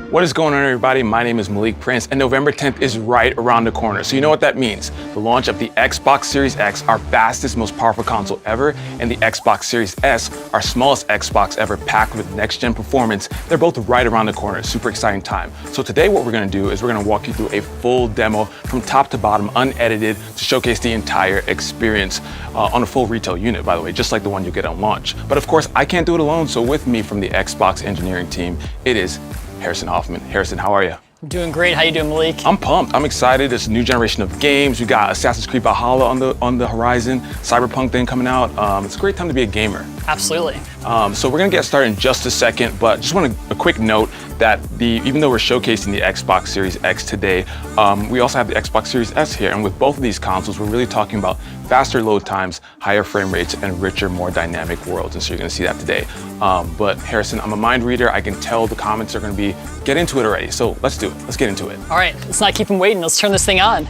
What is going on, everybody? My name is Malik Prince, and November 10th is right around the corner. So you know what that means. The launch of the Xbox Series X, our fastest, most powerful console ever, and the Xbox Series S, our smallest Xbox ever, packed with next-gen performance. They're both right around the corner. Super exciting time. So today what we're gonna do is we're gonna walk you through a full demo from top to bottom, unedited, to showcase the entire experience on a full retail unit, by the way, just like the one you get on launch. But of course, I can't do it alone, so with me from the Xbox engineering team, it is Harrison Hoffman. Harrison, how are you? I'm doing great. How you doing, Malik? I'm pumped. I'm excited. It's a new generation of games. We got Assassin's Creed Valhalla on the horizon. Cyberpunk thing coming out. It's a great time to be a gamer. Absolutely. So we're gonna get started in just a second, but just want a quick note that even though we're showcasing the Xbox Series X today, we also have the Xbox Series S here, and with both of these consoles, we're really talking about faster load times, higher frame rates, and richer, more dynamic worlds, and so you're gonna see that today. But Harrison, I'm a mind reader. I can tell the comments are gonna be, get into it already, so let's do it. Let's get into it. All right, let's not keep them waiting. Let's turn this thing on.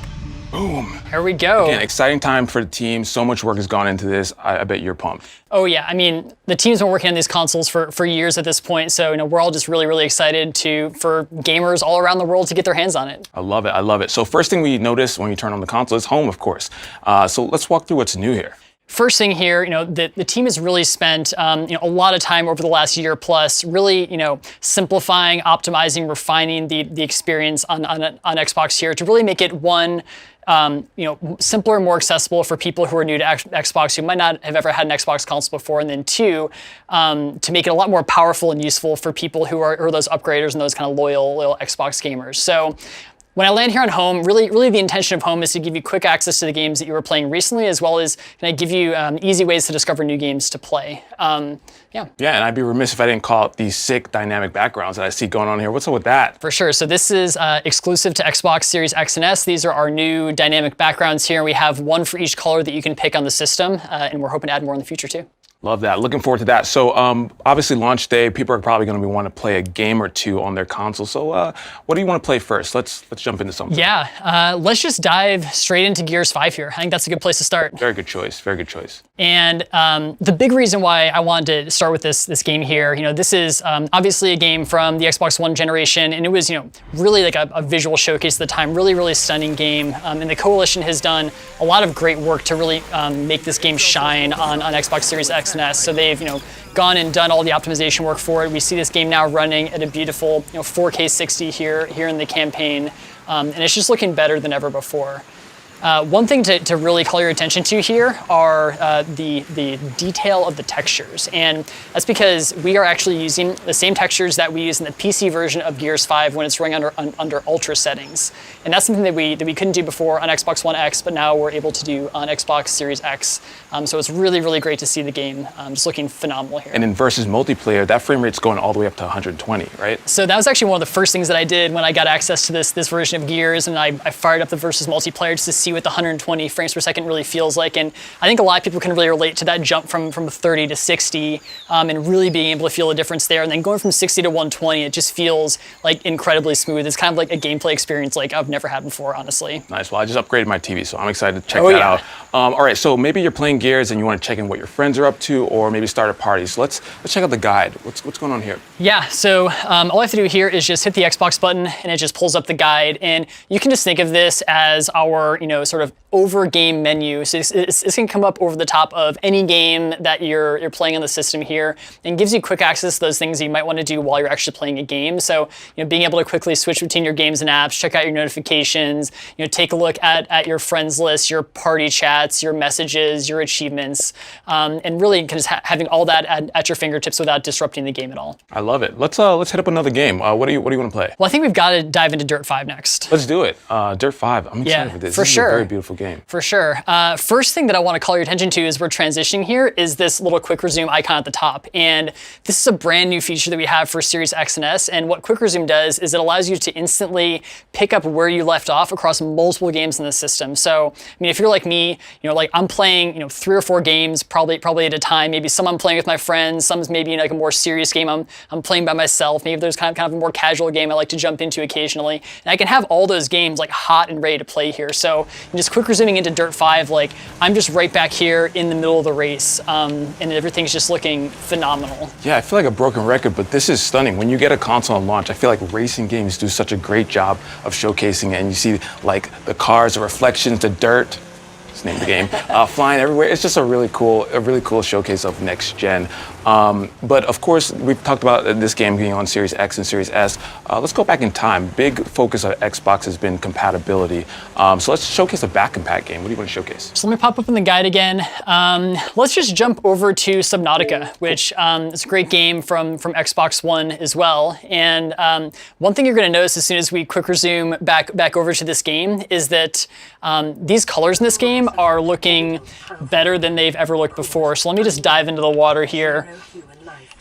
Boom. Here we go. Again, exciting time for the team. So much work has gone into this. I bet you're pumped. Oh yeah, I mean, the team's been working on these consoles for years at this point, so we're all just really excited for gamers all around the world to get their hands on it. I love it, I love it. So first thing we notice when you turn on the console is home, of course. So let's walk through what's new here. First thing here, the team has really spent a lot of time over the last year plus, really simplifying, optimizing, refining the experience on Xbox here to really make it one, simpler, more accessible for people who are new to Xbox who might not have ever had an Xbox console before, and then two, to make it a lot more powerful and useful for people who are those upgraders and those kind of loyal Xbox gamers. So when I land here on home, really the intention of home is to give you quick access to the games that you were playing recently, as well as give you easy ways to discover new games to play. Yeah, and I'd be remiss if I didn't call out these sick dynamic backgrounds that I see going on here. What's up with that? For sure. So this is exclusive to Xbox Series X and S. These are our new dynamic backgrounds here. We have one for each color that you can pick on the system, and we're hoping to add more in the future too. Love that. Looking forward to that. So obviously launch day, people are probably going to want to play a game or two on their console. So what do you want to play first? Let's jump into something. Yeah, let's just dive straight into Gears 5 here. I think that's a good place to start. Very good choice. Very good choice. And the big reason why I wanted to start with this game here, this is obviously a game from the Xbox One generation, and it was really like a visual showcase at the time. Really stunning game. And the Coalition has done a lot of great work to really make this game shine on Xbox Series X and S. So they've gone and done all the optimization work for it. We see this game now running at a beautiful 4K 60 here in the campaign, and it's just looking better than ever before. One thing to really call your attention to here are the detail of the textures, and that's because we are actually using the same textures that we use in the PC version of Gears 5 when it's running under Ultra settings, and that's something that we couldn't do before on Xbox One X, but now we're able to do on Xbox Series X. So it's really great to see the game just looking phenomenal here. And in versus multiplayer, that frame rate's going all the way up to 120, right? So that was actually one of the first things that I did when I got access to this version of Gears, and I fired up the versus multiplayer just to see what the 120 frames per second really feels like. And I think a lot of people can really relate to that jump from 30 to 60 and really being able to feel a difference there. And then going from 60 to 120, it just feels like incredibly smooth. It's kind of like a gameplay experience like I've never had before, honestly. Nice. Well, I just upgraded my TV, so I'm excited to check that out. All right, so maybe you're playing Gears and you want to check in what your friends are up to, or maybe start a party. So let's check out the guide. What's going on here? Yeah, so all I have to do here is just hit the Xbox button and it just pulls up the guide. And you can just think of this as our, sort of over game menu. So it's gonna come up over the top of any game that you're playing on the system here, and gives you quick access to those things you might want to do while you're actually playing a game. So being able to quickly switch between your games and apps, check out your notifications, take a look at your friends list, your party chats, your messages, your achievements, and really just having all that at your fingertips without disrupting the game at all. I love it. Let's hit up another game. What do you want to play? Well, I think we've got to dive into Dirt 5 next. Let's do it. Dirt 5. I'm excited for this. For this sure. Is a very beautiful game. For sure. First thing that I want to call your attention to as we're transitioning here is this little quick resume icon at the top. And this is a brand new feature that we have for Series X and S. And what quick resume does is it allows you to instantly pick up where you left off across multiple games in the system. So, I mean, if you're like me, like I'm playing, 3 or 4 games probably at a time. Maybe some I'm playing with my friends, some's maybe like a more serious game I'm playing by myself. Maybe there's kind of a more casual game I like to jump into occasionally. And I can have all those games like hot and ready to play here. So And just quick resuming into Dirt 5, like I'm just right back here in the middle of the race, and everything's just looking phenomenal. Yeah, I feel like a broken record, but this is stunning. When you get a console on launch, I feel like racing games do such a great job of showcasing it, and you see like the cars, the reflections, the dirt. Name of the game, flying everywhere. It's just a really cool showcase of next gen. But of course, we've talked about this game being on Series X and Series S. Let's go back in time. Big focus of Xbox has been compatibility. So let's showcase a back compat game. What do you want to showcase? So let me pop up in the guide again. Let's just jump over to Subnautica, which is a great game from Xbox One as well. And one thing you're going to notice as soon as we quick resume back over to this game is that these colors in this game are looking better than they've ever looked before. So let me just dive into the water here.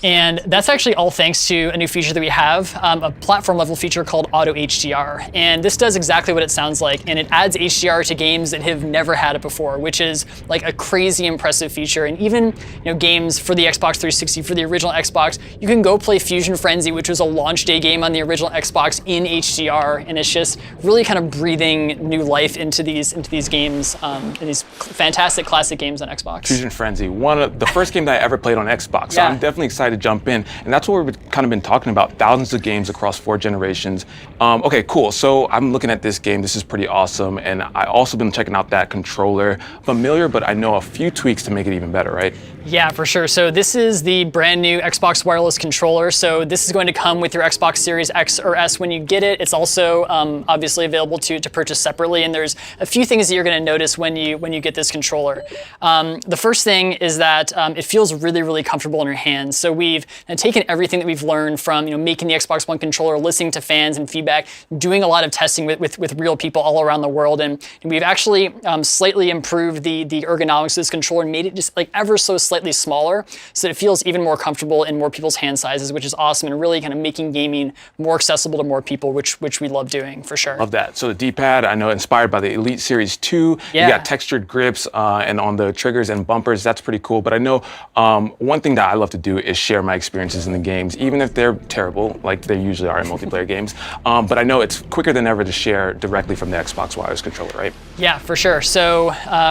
And that's actually all thanks to a new feature that we have, a platform level feature called Auto HDR. And this does exactly what it sounds like. And it adds HDR to games that have never had it before, which is like a crazy impressive feature. And even games for the Xbox 360, for the original Xbox, you can go play Fusion Frenzy, which was a launch day game on the original Xbox in HDR. And it's just really kind of breathing new life into these games, and these fantastic classic games on Xbox. Fusion Frenzy, one of the first game that I ever played on Xbox. So Yeah. I'm definitely excited to jump in, and that's what we've kind of been talking about, thousands of games across 4 generations. Okay, cool. So I'm looking at this game. This is pretty awesome, and I also been checking out that controller. Familiar, but I know a few tweaks to make it even better, right? Yeah, for sure. So this is the brand new Xbox wireless controller. So this is going to come with your Xbox Series X or S when you get it. It's also obviously available to purchase separately, and there's a few things that you're going to notice when you get this controller. The first thing is that it feels really, really comfortable in your hands. So we've taken everything that we've learned from making the Xbox One controller, listening to fans and feedback, doing a lot of testing with real people all around the world, and we've actually slightly improved the ergonomics of this controller and made it just like ever so slightly smaller, so it feels even more comfortable in more people's hand sizes, which is awesome, and really kind of making gaming more accessible to more people, which we love doing for sure. Love that. So the D-pad, I know, inspired by the Elite Series 2. Yeah. You got textured grips and on the triggers and bumpers. That's pretty cool. But I know one thing that I love to do is share my experiences in the games, even if they're terrible, like they usually are in multiplayer games. But I know it's quicker than ever to share directly from the Xbox wireless controller, right? Yeah, for sure. So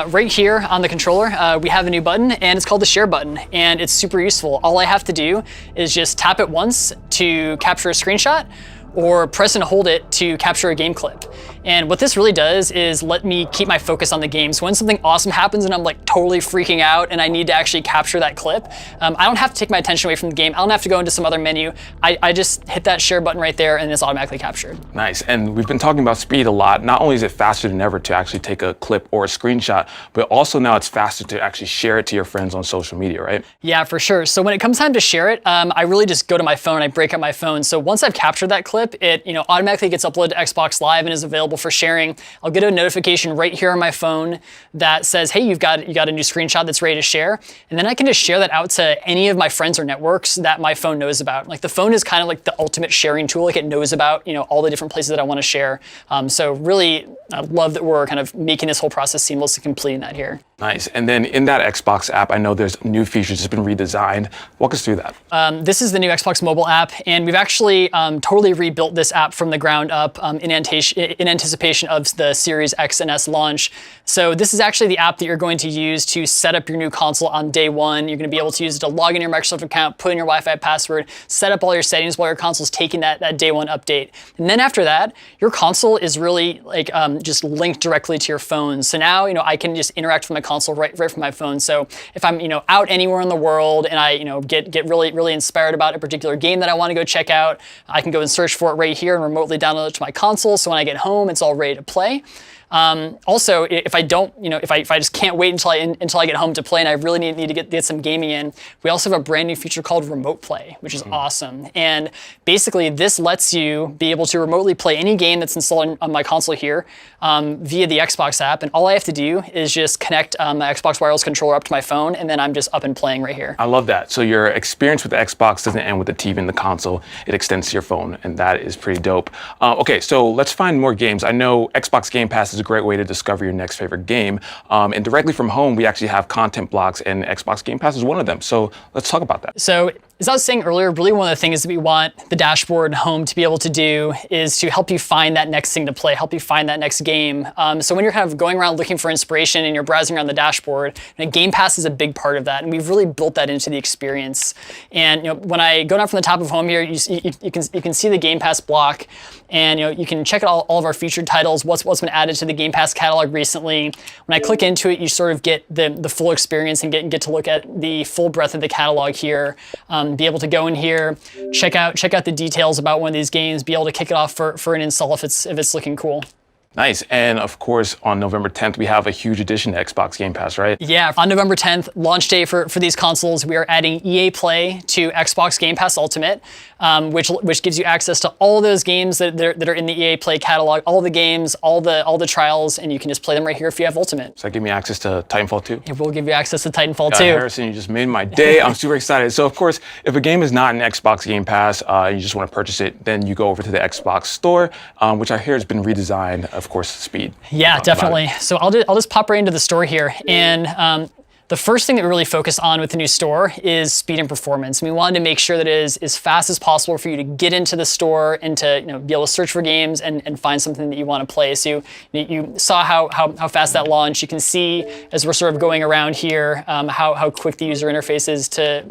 right here on the controller, we have a new button, and it's called the share button, and it's super useful. All I have to do is just tap it once to capture a screenshot, or press and hold it to capture a game clip. And what this really does is let me keep my focus on the game. So when something awesome happens and I'm like totally freaking out and I need to actually capture that clip, I don't have to take my attention away from the game. I don't have to go into some other menu. I just hit that share button right there and it's automatically captured. Nice. And we've been talking about speed a lot. Not only is it faster than ever to actually take a clip or a screenshot, but also now it's faster to actually share it to your friends on social media, right? Yeah, for sure. So when it comes time to share it, I really just go to my phone, I break up my phone. So once I've captured that clip, it automatically gets uploaded to Xbox Live and is available for sharing. I'll get a notification right here on my phone that says, hey, you got a new screenshot that's ready to share. And then I can just share that out to any of my friends or networks that my phone knows about. Like the phone is kind of like the ultimate sharing tool. Like it knows about all the different places that I want to share. So really, I love that we're kind of making this whole process seamless and completing that here. Nice. And then in that Xbox app, I know there's new features that's been redesigned. Walk us through that. This is the new Xbox mobile app, and we've actually totally rebuilt this app from the ground up in anticipation of the Series X and S launch. So this is actually the app that you're going to use to set up your new console on day one. You're going to be able to use it to log in your Microsoft account, put in your Wi-Fi password, set up all your settings while your console's taking that day one update. And then after that, your console is really like just linked directly to your phone. So now I can just interact with my console right from my phone. So if I'm out anywhere in the world and I get really inspired about a particular game that I want to go check out, I can go and search for it right here and remotely download it to my console. So when I get home, it's all ready to play. Also, if I don't, if I just can't wait until I get home to play and I really need to get some gaming in, we also have a brand new feature called Remote Play, which is awesome. And basically, this lets you be able to remotely play any game that's installed on my console here via the Xbox app. And all I have to do is just connect my Xbox wireless controller up to my phone, and then I'm just up and playing right here. I love that. So your experience with the Xbox doesn't end with the TV and the console. It extends to your phone, and that is pretty dope. Okay, so let's find more games. I know Xbox Game Pass is a great way to discover your next favorite game. And directly from home, we actually have content blocks, and Xbox Game Pass is one of them. So let's talk about that. So As I was saying earlier, really one of the things that we want the dashboard and home to be able to do is to help you find that next thing to play, help you find that next game. So when you're kind of going around looking for inspiration and you're browsing around the dashboard, Game Pass is a big part of that, and we've really built that into the experience. And when I go down from the top of home here, you can see the Game Pass block, and you can check out all of our featured titles, what's been added to the Game Pass catalog recently. When I click into it, you sort of get the full experience and get to look at the full breadth of the catalog here. Be able to go in here, check out the details about one of these games, be able to kick it off for an install if it's looking cool. Nice. And of course, on November 10th, we have a huge addition to Xbox Game Pass, right? Yeah, on November 10th, launch day for these consoles, we are adding EA Play to Xbox Game Pass Ultimate, which gives you access to all of those games that are in the EA Play catalog, all the games, all the trials, and you can just play them right here if you have Ultimate. Does that give me access to Titanfall 2? It will give you access to Titanfall 2. Harrison, you just made my day. I'm super excited. So of course, if a game is not in Xbox Game Pass, you just want to purchase it, then you go over to the Xbox Store, which I hear has been redesigned, of course, speed. Yeah, definitely. So I'll just pop right into the store here, and the first thing that we really focus on with the new store is speed and performance. We wanted to make sure that it is as fast as possible for you to get into the store and to be able to search for games and find something that you want to play. So you saw how fast that launched. You can see as we're sort of going around here how quick the user interface is to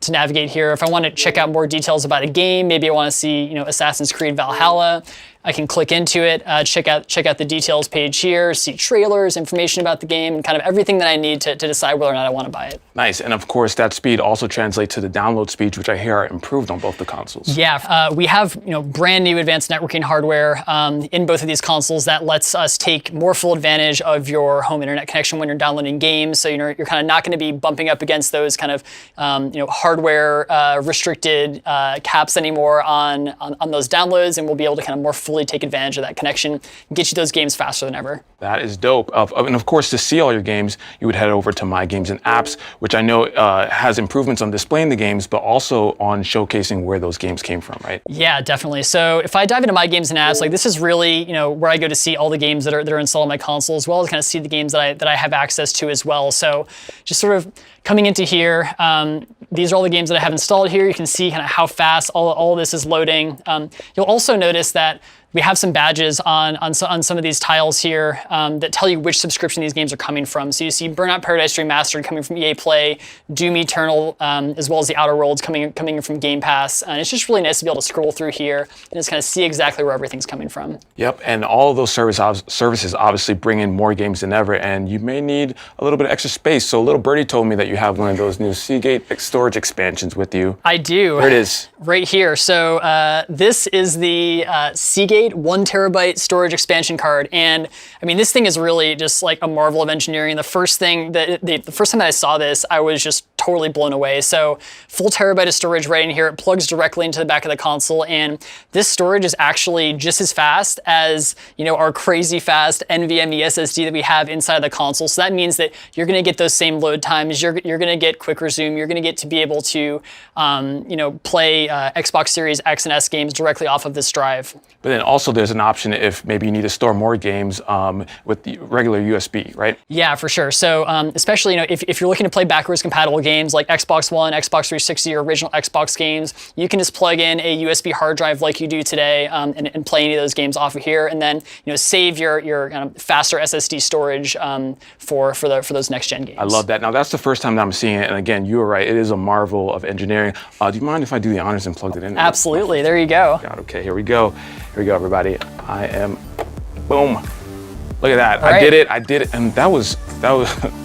navigate here. If I want to check out more details about a game, maybe I want to see Assassin's Creed Valhalla, I can click into it, check out the details page here, see trailers, information about the game, and kind of everything that I need to decide whether or not I want to buy it. Nice, and of course that speed also translates to the download speeds, which I hear are improved on both the consoles. Yeah, we have brand new advanced networking hardware in both of these consoles that lets us take more full advantage of your home internet connection when you're downloading games. So you're kind of not going to be bumping up against those kind of hardware restricted caps anymore on those downloads, and we'll be able to kind of more fully take advantage of that connection and get you those games faster than ever. That is dope. And of course, to see all your games, you would head over to My Games and Apps, which I know has improvements on displaying the games, but also on showcasing where those games came from, right? Yeah, definitely. So if I dive into My Games and Apps, this is really where I go to see all the games that are installed on my console, as well as kind of see the games that I have access to as well. So just sort of coming into here, these are all the games that I have installed here. You can see kind of how fast all of this is loading. You'll also notice that we have some badges on some of these tiles here that tell you which subscription these games are coming from. So you see Burnout Paradise Remastered coming from EA Play, Doom Eternal, as well as the Outer Worlds coming in from Game Pass. And it's just really nice to be able to scroll through here and just kind of see exactly where everything's coming from. Yep, and all of those services obviously bring in more games than ever, and you may need a little bit of extra space. So little birdie told me that you have one of those new Seagate storage expansions with you. I do. Here it is. Right here. So this is the Seagate 1 terabyte storage expansion card, and I mean this thing is really just like a marvel of engineering. The first time that I saw this, I was just totally blown away. So full terabyte of storage right in here. It plugs directly into the back of the console, and this storage is actually just as fast as our crazy fast NVMe SSD that we have inside the console. So that means that you're going to get those same load times. You're going to get quick resume. You're going to get to be able to play Xbox Series X and S games directly off of this drive. But then also there's an option if maybe you need to store more games with the regular USB, right? Yeah, for sure. So especially if you're looking to play backwards compatible games like Xbox One, Xbox 360, or original Xbox games, you can just plug in a USB hard drive like you do today and play any of those games off of here, and then save your kind of faster SSD storage for those next gen games. I love that. Now that's the first time that I'm seeing it, and again, you were right. It is a marvel of engineering. Do you mind if I do the honors and plug it in? Absolutely. There you go. God, okay, here we go. Here we go, everybody. I am, boom. Look at that. Right. I did it, and that was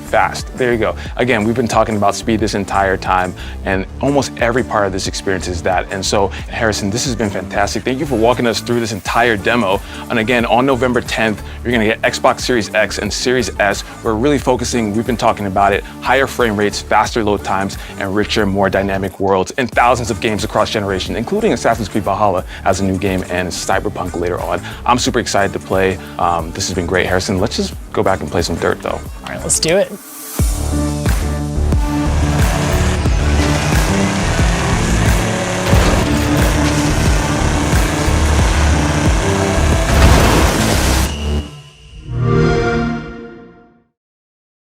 fast. There you go. Again, we've been talking about speed this entire time, and almost every part of this experience is that. And so, Harrison, this has been fantastic. Thank you for walking us through this entire demo. And again, on November 10th, you're gonna get Xbox Series X and Series S. We're really focusing, we've been talking about it, higher frame rates, faster load times, and richer, more dynamic worlds, and thousands of games across generation, including Assassin's Creed Valhalla as a new game and Cyberpunk later on. I'm super excited to play. This has been great, Harrison. Let's just go back and play some dirt, though. All right, let's do it.